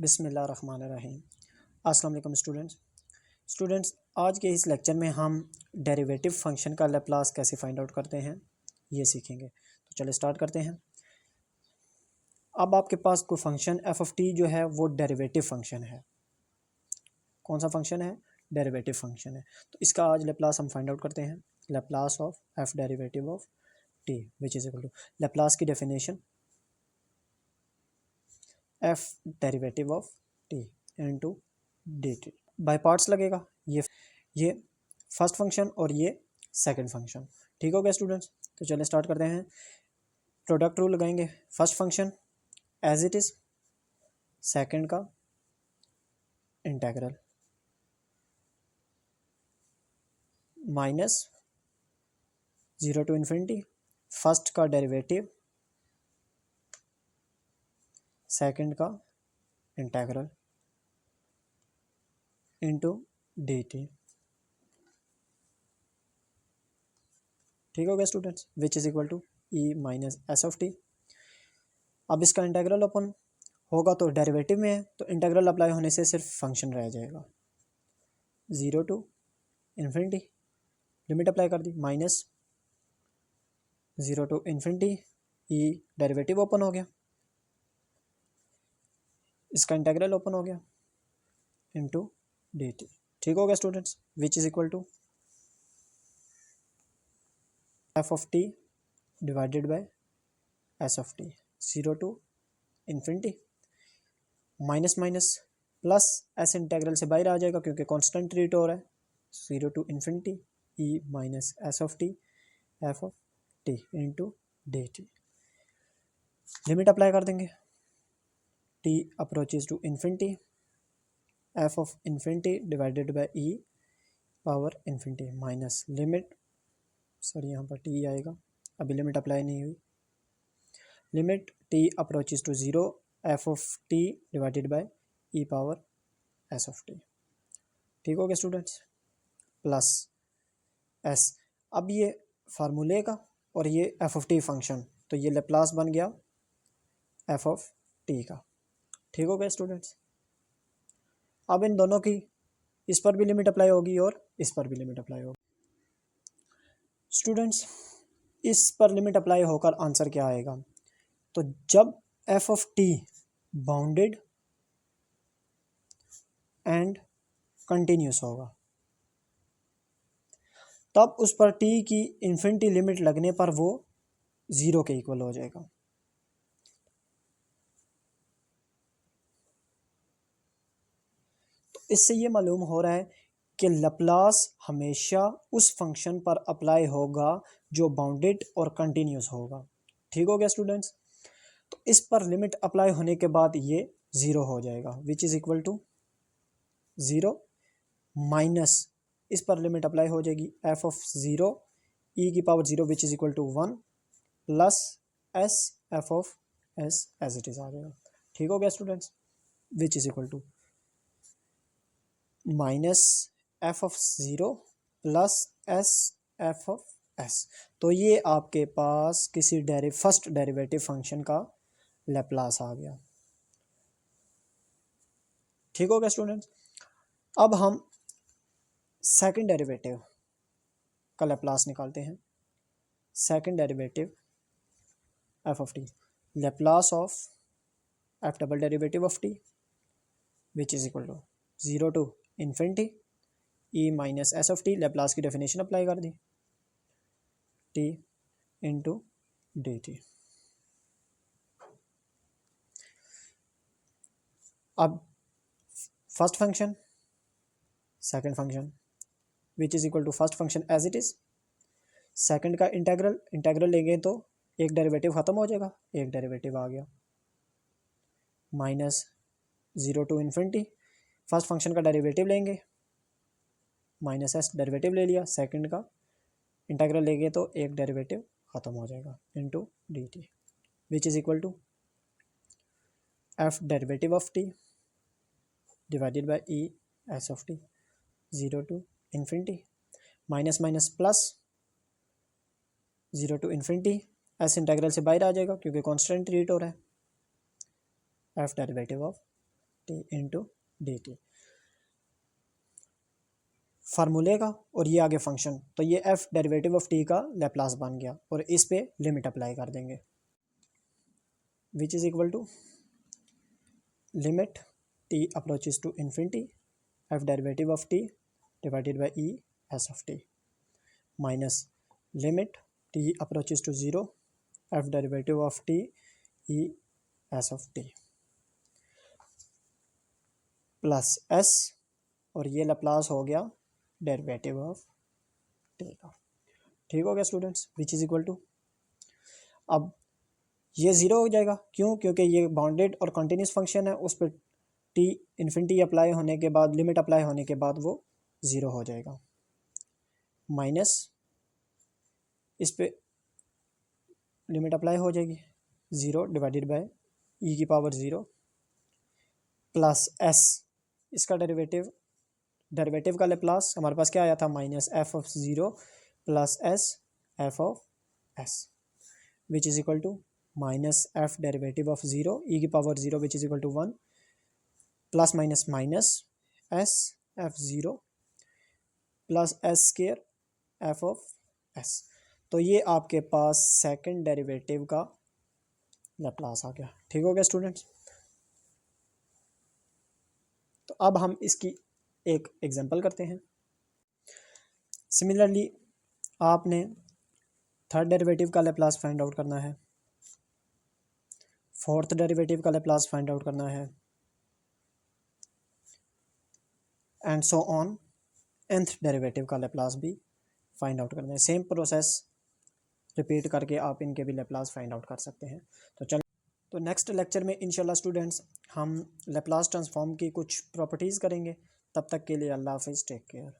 बिस्मिल्लाहिर्रहमानिर्रहीम। अस्सलाम वालेकुम स्टूडेंट्स, आज के इस लेक्चर में हम डेरिवेटिव फंक्शन का लैप्लास कैसे फाइंड आउट करते हैं ये सीखेंगे। तो चलिए स्टार्ट करते हैं। अब आपके पास कोई फंक्शन एफ ऑफ टी जो है वो डेरिवेटिव फंक्शन है। कौन सा फंक्शन है? डेरिवेटिव फंक्शन है। तो इसका आज लैप्लास हम फाइंड आउट करते हैं। Laplace of F derivative of T which is equal to Laplace की definition F derivative of T into D T. By parts लगेगा, ये फर्स्ट फंक्शन और ये सेकंड फंक्शन। ठीक हो गया स्टूडेंट्स? तो चलिए स्टार्ट करते हैं। प्रोडक्ट रूल लगाएंगे। First function as it is, second का integral minus 0 to infinity, first का डेरिवेटिव, सेकंड का इंटेग्रल इनटू डी टी। ठीक हो गया students? Which is equal to E minus S of T. अब इसका इंटेग्रल ओपन होगा तो डेरिवेटिव में है, तो इंटेग्रल अप्लाई होने से सिर्फ फंक्शन रह जाएगा। 0 टू इन्फिनिटी, लिमिट अप्लाई कर दी, minus 0 to infinity, E derivative open हो गया, इसका इंटेग्रल ओपन हो गया इनटू डी टी। ठीक हो गया students? Which is equal to f of t divided by s of t. 0 to infinity, minus minus plus, s integral से बाहर आ जाएगा क्योंकि कांस्टेंट ट्रीट हो रहा है। 0 to infinity e minus S of t f of t into d t. Limit apply कर देंगे, t approaches to infinity, f of infinity divided by e power infinity minus limit, sorry यहाँ पर t आएगा, अभी limit apply नहीं हुई, limit t approaches to 0 f of t divided by e power s of t. ठीक हो गया students? Plus S. अब ये फार्मूले का और ये एफ ऑफ टी फंक्शन, तो ये लैप्लास बन गया एफ ऑफ टी का। ठीक हो गया स्टूडेंट्स? अब इन दोनों की इस पर भी लिमिट अप्लाई होगी और इस पर भी लिमिट अप्लाई होगी। स्टूडेंट्स, इस पर लिमिट अप्लाई होकर आंसर क्या आएगा? तो जब F of T bounded and continuous होगा तब उस पर टी की इन्फिनिटी लिमिट लगने पर वो 0 के इक्वल हो जाएगा। तो इससे ये मालूम हो रहा है कि लैप्लास हमेशा उस फंक्शन पर अप्लाई होगा जो बाउंडेड और कंटिन्यूस होगा। ठीक हो गया स्टूडेंट्स? तो इस पर लिमिट अप्लाई होने के बाद ये 0 हो जाएगा, which is equal to 0 minus, इस पर लिमिट अप्लाई हो जाएगी एफ ऑफ 0 ई की power 0 which is equal to 1 plus S F of S as it is आ जाएगा। ठीक हो गया students? Which is equal to minus F of 0 plus S F of S. तो ये आपके पास किसी फर्स्ट डेरिवेटिव फंक्शन का लैप्लास आ गया। ठीक हो गया स्टूडेंट्स? अब हम सेकंड डेरिवेटिव का लैप्लास निकालते हैं। Second derivative f of t, Laplace of f double derivative of T which is equal to 0 to infinity e minus S of t. Laplace की डेफिनेशन अप्लाई कर दी, टी इंटू डी टी। अब first function second function which is equal to first function as it is, second का integral लेंगे तो एक derivative ख़त्म हो जाएगा, एक डेरिवेटिव आ गया, minus 0 to infinity, first function का डेरिवेटिव लेंगे, माइनस एस डेरिवेटिव ले लिया, सेकंड का इंटेग्रल लेंगे तो एक डेरिवेटिव ख़त्म हो जाएगा into D t which is equal to f derivative of t divided by e s of t. 0 to infinity, minus minus plus, 0 to infinity, s integral से बाहर आ जाएगा क्योंकि कांस्टेंट ट्रीट हो रहा है, f derivative of t into d t फार्मूले का, और ये आगे फंक्शन, तो ये एफ डेरिवेटिव ऑफ टी का लैप्लास बन गया, और इस पे लिमिट अप्लाई कर देंगे, which is equal to limit t approaches to infinity f derivative of t divided by e s of t minus limit t approaches to zero f derivative of t e s of t plus s, और ये Laplace हो गया derivative of t का। ठीक हो गया students, which is equal to, अब ये ज़ीरो हो जाएगा, क्यों, क्योंकि ये बाउंडेड और कंटिन्यूस फंक्शन है, उस पर टी इन्फिनिटी अप्लाई होने के बाद, लिमिट अप्लाई होने के बाद वो ज़ीरो हो जाएगा, माइनस इस पे लिमिट अप्लाई हो जाएगी, ज़ीरो डिवाइडेड बाय ई की पावर ज़ीरो प्लस एस, इसका डेरिवेटिव का लैप्लास हमारे पास क्या आया था, minus F of zero plus S F of S, which is equal to minus F derivative of zero E की power zero which is equal to one plus minus minus S F zero plus S square F of S. तो ये आपके पास second derivative का Laplace आ गया। ठीक हो गया स्टूडेंट्स, तो अब हम इसकी एक एग्जांपल करते हैं। सिमिलरली आपने थर्ड डेरिवेटिव का लैप्लास फाइंड आउट करना है, फोर्थ डेरिवेटिव का लैप्लास फाइंड आउट करना है, and so on, nth derivative का लैप्लास भी फाइंड आउट करना है। सेम प्रोसेस रिपीट करके आप इनके भी लैप्लास फाइंड आउट कर सकते हैं। तो चल, तो नेक्स्ट लेक्चर में इंशाल्लाह स्टूडेंट्स हम लैप्लास ट्रांसफॉर्म की कुछ प्रॉपर्टीज़ करेंगे। तब तक के लिए अल्लाह हाफिज़, टेक केयर।